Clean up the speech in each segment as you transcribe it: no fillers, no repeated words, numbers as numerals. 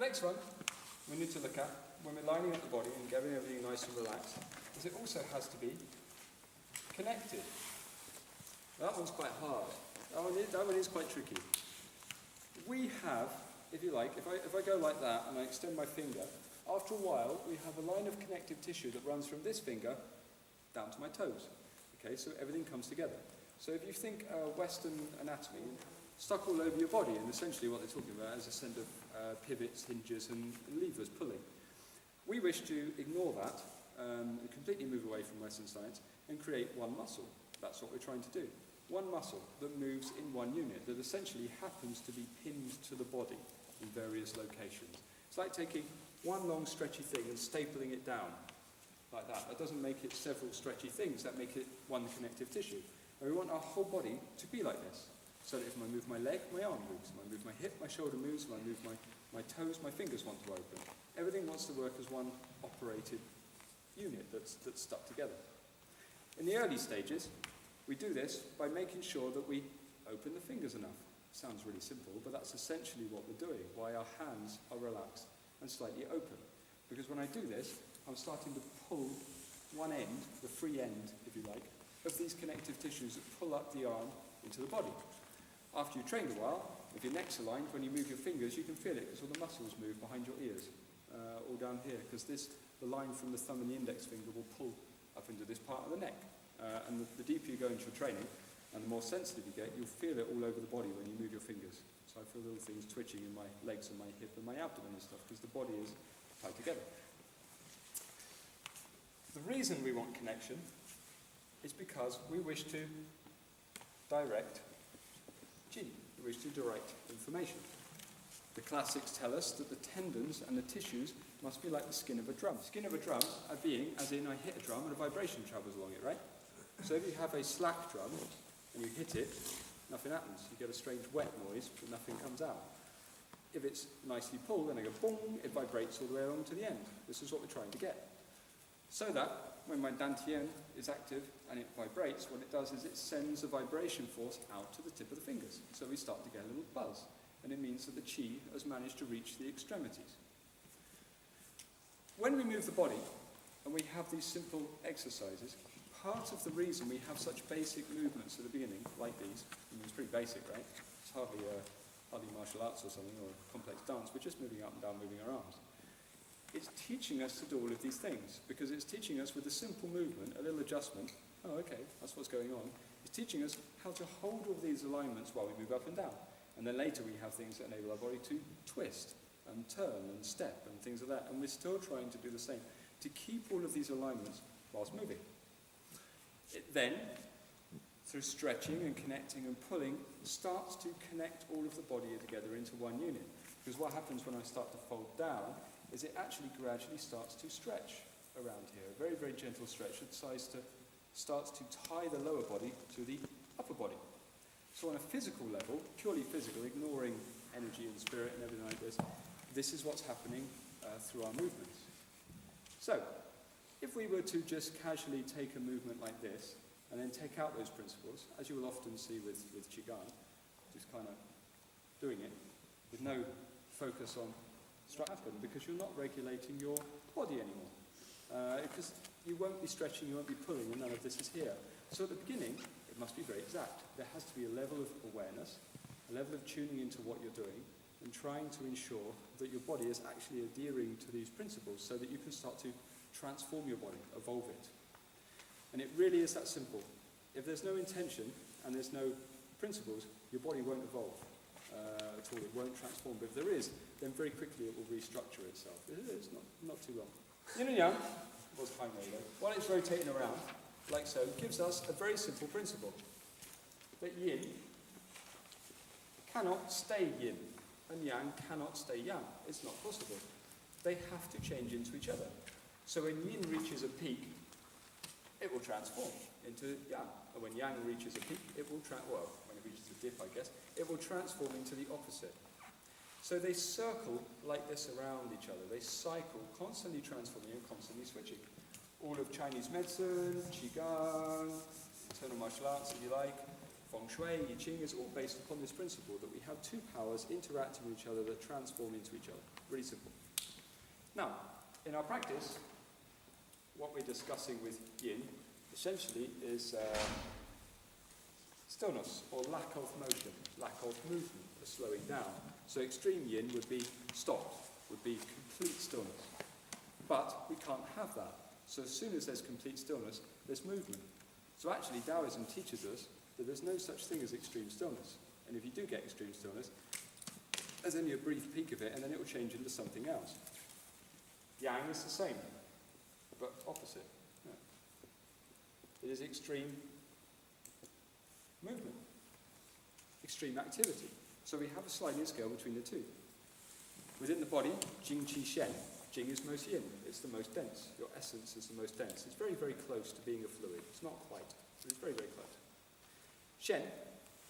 next one we need to look at when we're lining up the body and getting everything nice and relaxed is it also has to be connected. That one's quite hard. That one is quite tricky. We have, if you like, if I go like that and I extend my finger, after a while we have a line of connective tissue that runs from this finger down to my toes. Okay, so everything comes together. So if you think Western anatomy, stuck all over your body, and essentially what they're talking about is a set of pivots, hinges, and levers pulling. We wish to ignore that and completely move away from Western science and create one muscle. That's what we're trying to do. One muscle that moves in one unit, that essentially happens to be pinned to the body in various locations. It's like taking one long stretchy thing and stapling it down like that. That doesn't make it several stretchy things, that makes it one connective tissue. And we want our whole body to be like this. So that if I move my leg, my arm moves. If I move my hip, my shoulder moves. If I move my toes, my fingers want to open. Everything wants to work as one operated unit that's stuck together. In the early stages, we do this by making sure that we open the fingers enough. Sounds really simple, but that's essentially what we're doing, why our hands are relaxed and slightly open. Because when I do this, I'm starting to pull one end, the free end, if you like, of these connective tissues that pull up the arm into the body. After you've trained a while, if your neck's aligned, when you move your fingers, you can feel it because all the muscles move behind your ears, all down here, because the line from the thumb and the index finger will pull up into this part of the neck. And the deeper you go into your training, and the more sensitive you get, you'll feel it all over the body when you move your fingers. So I feel little things twitching in my legs and my hip and my abdomen and stuff, because the body is tied together. The reason we want connection is because we wish to direct Chi. We wish to direct information. The classics tell us that the tendons and the tissues must be like the skin of a drum. Skin of a drum being, as in I hit a drum and a vibration travels along it, right? So if you have a slack drum and you hit it, nothing happens. You get a strange wet noise, but nothing comes out. If it's nicely pulled and I go boom, it vibrates all the way along to the end. This is what we're trying to get. So that when my dantian is active and it vibrates, what it does is it sends a vibration force out to the tip of the fingers. So we start to get a little buzz. And it means that the Chi has managed to reach the extremities. When we move the body, and we have these simple exercises, part of the reason we have such basic movements at the beginning, like these, it's pretty basic, right? It's hardly martial arts or something, or a complex dance. We're just moving up and down, moving our arms. It's teaching us to do all of these things, because it's teaching us with a simple movement, a little adjustment, oh, okay, that's what's going on. It's teaching us how to hold all these alignments while we move up and down. And then later we have things that enable our body to twist and turn and step and things like that. And we're still trying to do the same, to keep all of these alignments whilst moving. It then, through stretching and connecting and pulling, starts to connect all of the body together into one unit. Because what happens when I start to fold down is it actually gradually starts to stretch around here. A very, very gentle stretch that starts to tie the lower body to the upper body. So on a physical level, purely physical, ignoring energy and spirit and everything like this is what's happening through our movements. So, if we were to just casually take a movement like this, and then take out those principles, as you will often see with Qigong, just kind of doing it, with no focus on happen, because you're not regulating your body anymore. Because you won't be stretching, you won't be pulling, and none of this is here. So at the beginning, it must be very exact. There has to be a level of awareness, a level of tuning into what you're doing, and trying to ensure that your body is actually adhering to these principles so that you can start to transform your body, evolve it. And it really is that simple. If there's no intention and there's no principles, your body won't evolve at all. It won't transform. But if there is, then very quickly it will restructure itself. It is not too long. Yin and yang, was time though, while it's rotating around, like so, gives us a very simple principle. That yin cannot stay yin, and yang cannot stay yang. It's not possible. They have to change into each other. So when yin reaches a peak, it will transform into yang. And when yang reaches a peak, when it reaches a dip, I guess, it will transform into the opposite. So they circle like this around each other. They cycle, constantly transforming and constantly switching. All of Chinese medicine, Qigong, internal martial arts, if you like, Feng Shui, I Ching is all based upon this principle that we have two powers interacting with each other that transform into each other. Really simple. Now, in our practice, what we're discussing with yin essentially is stillness, or lack of motion, lack of movement, or slowing down. So extreme yin would be stopped, would be complete stillness. But we can't have that. So as soon as there's complete stillness, there's movement. So actually Taoism teaches us that there's no such thing as extreme stillness. And if you do get extreme stillness, there's only a brief peak of it, and then it will change into something else. Yang is the same, but opposite. Yeah. It is extreme movement, extreme activity. So we have a sliding scale between the two. Within the body, Jing, Qi, Shen. Jing is most yin, it's the most dense. Your essence is the most dense. It's very, very close to being a fluid. It's not quite, but it's very, very close. Shen,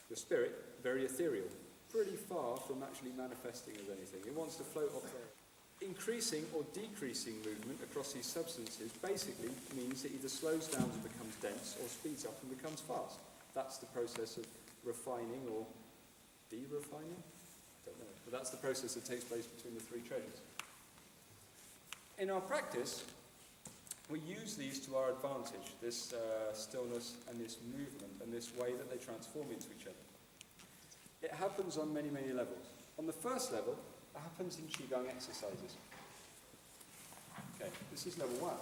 your spirit, very ethereal, pretty far from actually manifesting as anything. It wants to float off there. Increasing or decreasing movement across these substances basically means it either slows down and becomes dense or speeds up and becomes fast. That's the process of refining or de-refining? I don't know. But that's the process that takes place between the three treasures. In our practice, we use these to our advantage, this stillness and this movement and this way that they transform into each other. It happens on many, many levels. On the first level, it happens in Qigong exercises. Okay, this is level 1.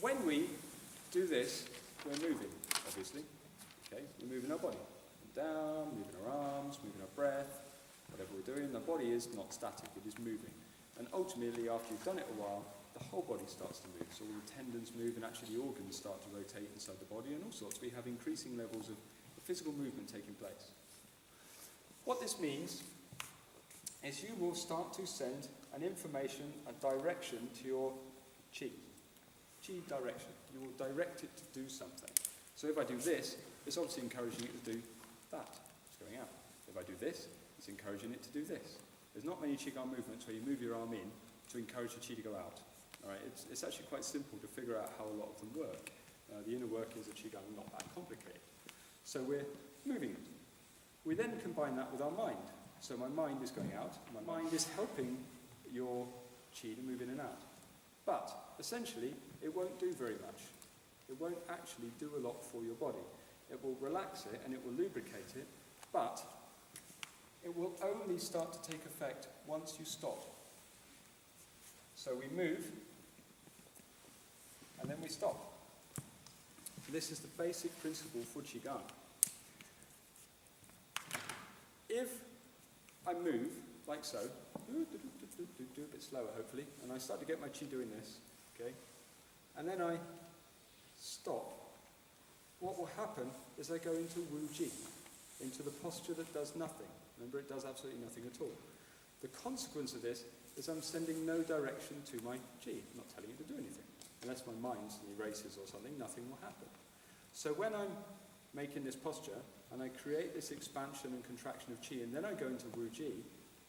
When we do this, we're moving, obviously. Okay, we're moving our body. Down, moving our arms, moving our breath, whatever we're doing. The body is not static, it is moving. And ultimately, after you've done it a while, the whole body starts to move. So all the tendons move and actually the organs start to rotate inside the body and all sorts. We have increasing levels of physical movement taking place. What this means is you will start to send an information, a direction to your chi. Chi direction. You will direct it to do something. So if I do this, it's obviously encouraging it to do that. It's going out. If I do this, it's encouraging it to do this. There's not many Qigong movements where you move your arm in to encourage the Qi to go out. All right? It's actually quite simple to figure out how a lot of them work. The inner workings of Qigong are not that complicated. So we're moving it. We then combine that with our mind. So my mind is going out. My mind is helping your Qi to move in and out. But essentially, it won't do very much. It won't actually do a lot for your body. It will relax it and it will lubricate it, but it will only start to take effect once you stop. So we move, and then we stop. This is the basic principle for Qigong. If I move, like so, do a bit slower hopefully, and I start to get my Qi doing this, okay, and then I stop, what will happen is I go into Wu Ji, into the posture that does nothing. Remember, it does absolutely nothing at all. The consequence of this is I'm sending no direction to my Qi. I'm not telling it to do anything. Unless my mind erases or something, nothing will happen. So when I'm making this posture, and I create this expansion and contraction of Qi, and then I go into Wu Ji,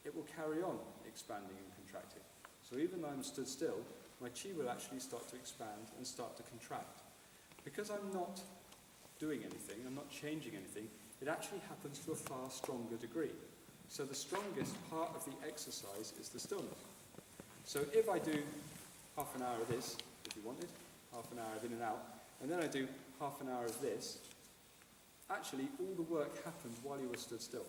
it will carry on expanding and contracting. So even though I'm stood still, my Qi will actually start to expand and start to contract. Because I'm not doing anything, I'm not changing anything, it actually happens to a far stronger degree. So the strongest part of the exercise is the stillness. So if I do half an hour of this, if you wanted, half an hour of in and out, and then I do half an hour of this, actually all the work happened while you were stood still.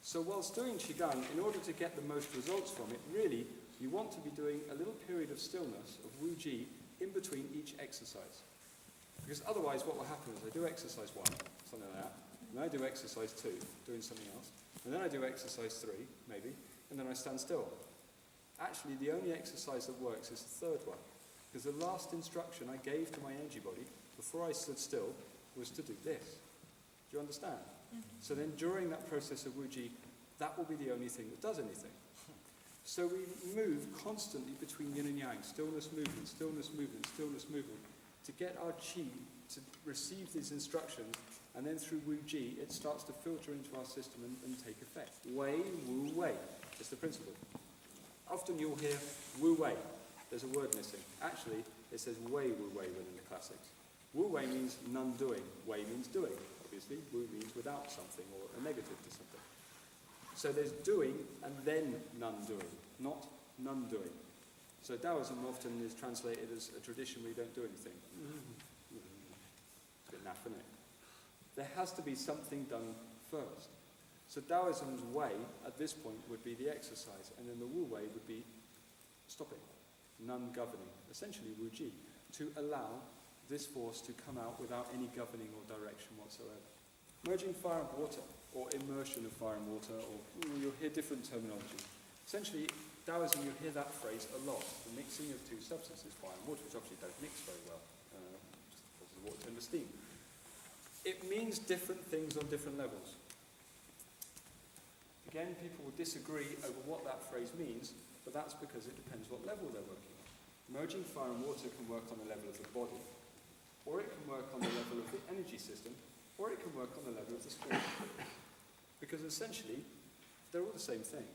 So whilst doing Qigong, in order to get the most results from it, really, you want to be doing a little period of stillness, of Wu Ji, in between each exercise. Because otherwise what will happen is I do exercise 1, something like that, and then I do exercise 2, doing something else, and then I do exercise 3, maybe, and then I stand still. Actually, the only exercise that works is the third one. Because the last instruction I gave to my energy body, before I stood still, was to do this. Do you understand? Mm-hmm. So then during that process of Wu Ji, that will be the only thing that does anything. So we move constantly between yin and yang, stillness, movement, stillness, movement, stillness, movement, to get our Qi to receive these instructions, and then through Wu Ji, it starts to filter into our system and take effect. Wei, Wu, Wei is the principle. Often you'll hear Wu Wei. There's a word missing. Actually, it says Wei, Wu, Wei within the classics. Wu Wei means none doing. Wei means doing, obviously. Wu means without something or a negative to something. So there's doing and then none doing, not none doing. So Taoism often is translated as a tradition where you don't do anything. It's a bit naff, isn't it? There has to be something done first. So Taoism's way at this point would be the exercise, and then the Wu way would be stopping, none governing, essentially Wu Ji, to allow this force to come out without any governing or direction whatsoever. Merging fire and water, or immersion of fire and water, or you'll hear different terminology. Essentially, Taoism, you'll hear that phrase a lot, the mixing of two substances, fire and water, which obviously don't mix very well, just causes water to turn to steam. It means different things on different levels. Again, people will disagree over what that phrase means, but that's because it depends what level they're working on. Merging fire and water can work on the level of the body, or it can work on the level of the energy system, or it can work on the level of the spirit. Because essentially, they're all the same thing.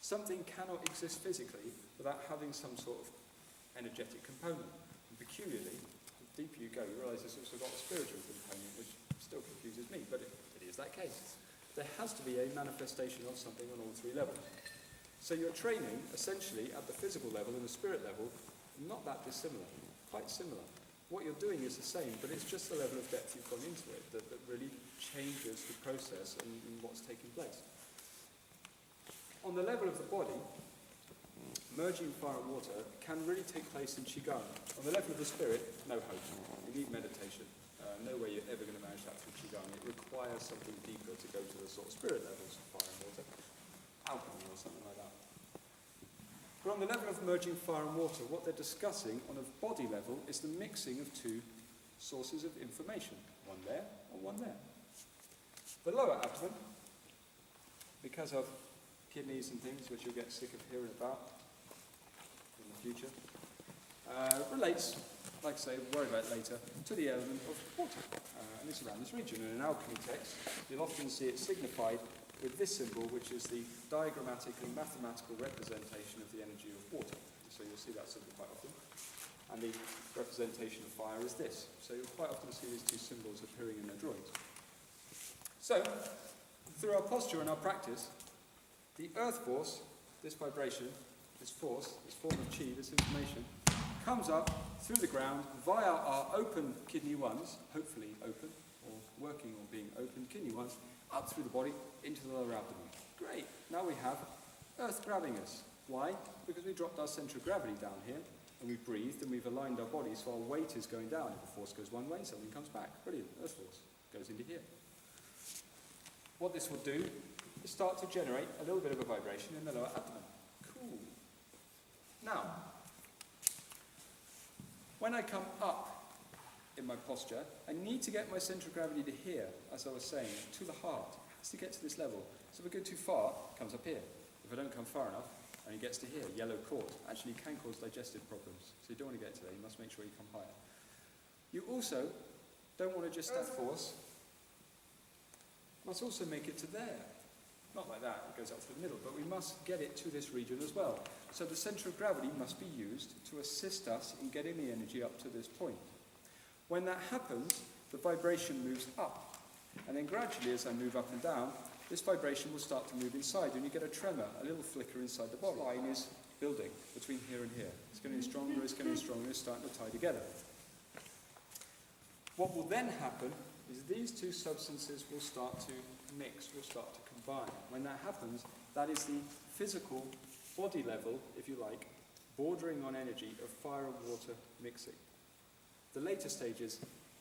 Something cannot exist physically without having some sort of energetic component. And peculiarly, the deeper you go, you realise it's also got a spiritual component, which still confuses me, but it is that case. There has to be a manifestation of something on all three levels. So your training, essentially, at the physical level and the spirit level, not that dissimilar, quite similar. What you're doing is the same, but it's just the level of depth you've gone into it that really changes the process and what's taking place. On the level of the body, merging fire and water can really take place in Qigong. On the level of the spirit, no hope. You need meditation. No way you're ever going to manage that through Qigong. It requires something deeper to go to the sort of spirit levels of fire and water. Alchemy or something like that. But on the level of merging fire and water, what they're discussing on a body level is the mixing of two sources of information. One there and one there. The lower abdomen, because of kidneys and things, which you'll get sick of hearing about in the future, relates, like I say, we'll worry about it later, to the element of water. And it's around this region. In an alchemy text, you'll often see it signified with this symbol, which is the diagrammatic and mathematical representation of the energy of water. So you'll see that symbol quite often. And the representation of fire is this. So you'll quite often see these two symbols appearing in their drawings. So, through our posture and our practice, the earth force, this vibration, this force, this form of chi, this information, comes up through the ground via our open kidney ones, hopefully open, or working or being open kidney ones, up through the body into the lower abdomen. Great. Now we have earth grabbing us. Why? Because we dropped our centre of gravity down here, and we've breathed, and we've aligned our body, so our weight is going down. If the force goes one way, something comes back. Brilliant. Earth force goes into here. What this will do is start to generate a little bit of a vibration in the lower abdomen. Cool. Now, when I come up in my posture, I need to get my centre of gravity to here, as I was saying, to the heart. It has to get to this level. So if I go too far, it comes up here. If I don't come far enough, and it gets to here, yellow cord, actually can cause digestive problems. So you don't want to get to there, you must make sure you come higher. You also don't want to just have force, you must also make it to there. Not like that, it goes up to the middle, but we must get it to this region as well. So the centre of gravity must be used to assist us in getting the energy up to this point. When that happens, the vibration moves up. And then gradually, as I move up and down, this vibration will start to move inside, and you get a tremor, a little flicker inside the body. The line is building between here and here. It's getting stronger, it's getting stronger, it's starting to tie together. What will then happen is these two substances will start to mix, will start to combine. When that happens, that is the physical body level, if you like, bordering on energy of fire and water mixing. The later stages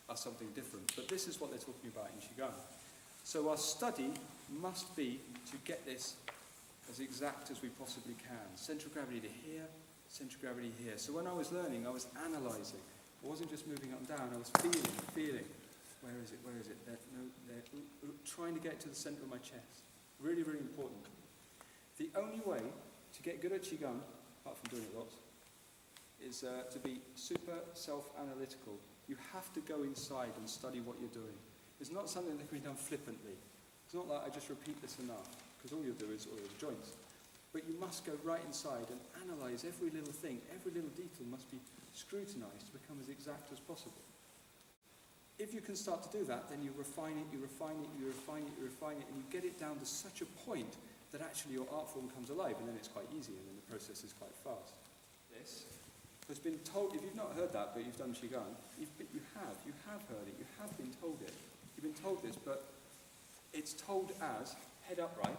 are something different, but this is what they're talking about in Qigong. So our study must be to get this as exact as we possibly can. Centre of gravity to here, centre of gravity here. So when I was learning, I was analysing. I wasn't just moving up and down, I was feeling. Where is it? There, no, there. Trying to get to the centre of my chest. Really, really important. The only way to get good at Qigong, apart from doing it lots, is to be super self-analytical. You have to go inside and study what you're doing. It's not something that can be done flippantly. It's not like I just repeat this enough, because all you'll do is oil the joints. But you must go right inside and analyse every little thing. Every little detail must be scrutinised to become as exact as possible. if you can start to do that, then you refine it, you refine it, you refine it, you refine it, and you get it down to such a point that actually your art form comes alive, and then it's quite easy, and then the process is quite fast. This has been told, if you've not heard that, but you've done Qigong, you have heard it, you have been told it. You've been told this, but it's told as head upright,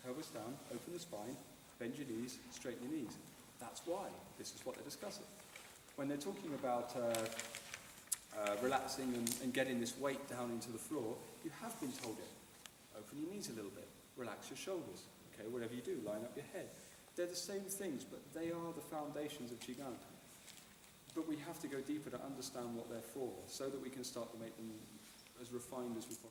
pelvis down, open the spine, bend your knees, straighten your knees. That's why. This is what they're discussing. When they're talking about relaxing and getting this weight down into the floor, you have been told it. Open your knees a little bit, relax your shoulders, okay, whatever you do, line up your head. They're the same things, but they are the foundations of Qigong. But we have to go deeper to understand what they're for, so that we can start to make them as refined as we possibly can.